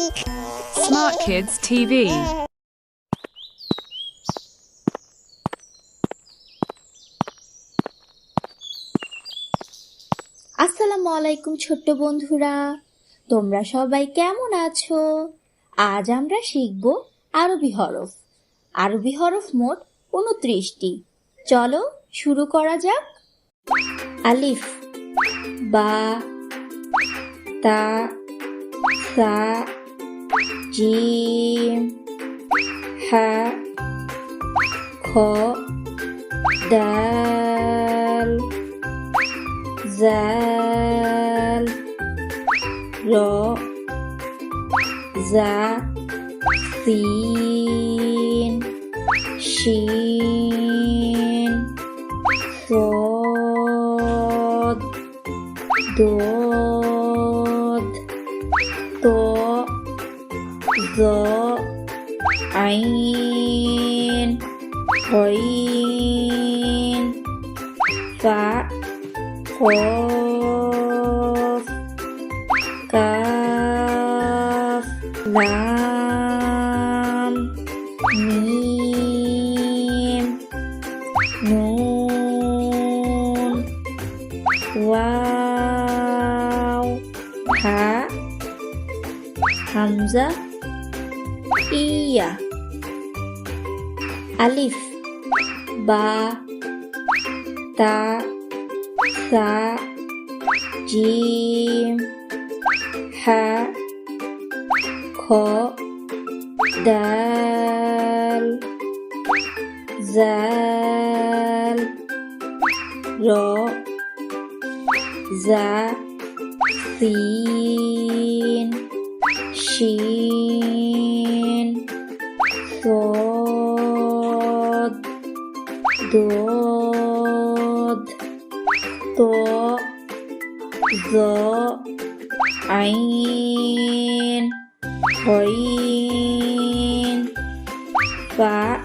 Smart Kids TV. আসসালামু আলাইকুম ছোট্ট বন্ধুরা, তোমরা সবাই কেমন আছো? আজ আমরা শিখব আরবি হরফ। আরবি হরফ মোট 29টি। চলো শুরু করা যাক। আলিফ, বা, তা, সা, জিম, হা, খ, দাল, জাল, র, জা, সিন, শিন, صاد ضاد طاء ظاء عين غين فاء قاف كاف لام ميم نون واو হা হামজা ইয়া আলিফ বা তা সা জিম হা খ দাল জাল র জা সিন শিন صاد ضاد طاء ظاء عين غين فاء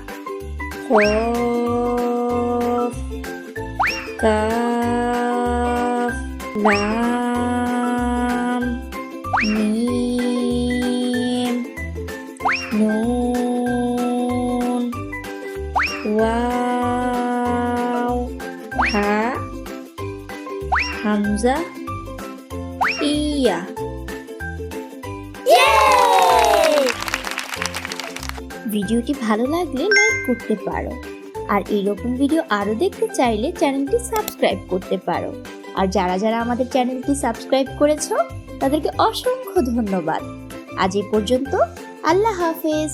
قاف كاف لام ميم نون واو হা হামজা ইয়া। ভিডিওটি ভালো লাগলে লাইক করতে পারো, আর এইরকম ভিডিও আরো দেখতে চাইলে চ্যানেলটি সাবস্ক্রাইব করতে পারো। আর যারা যারা আমাদের চ্যানেলটি সাবস্ক্রাইব করেছো তাদেরকে অসংখ্য ধন্যবাদ। আজ এই পর্যন্ত, আল্লাহ হাফেজ।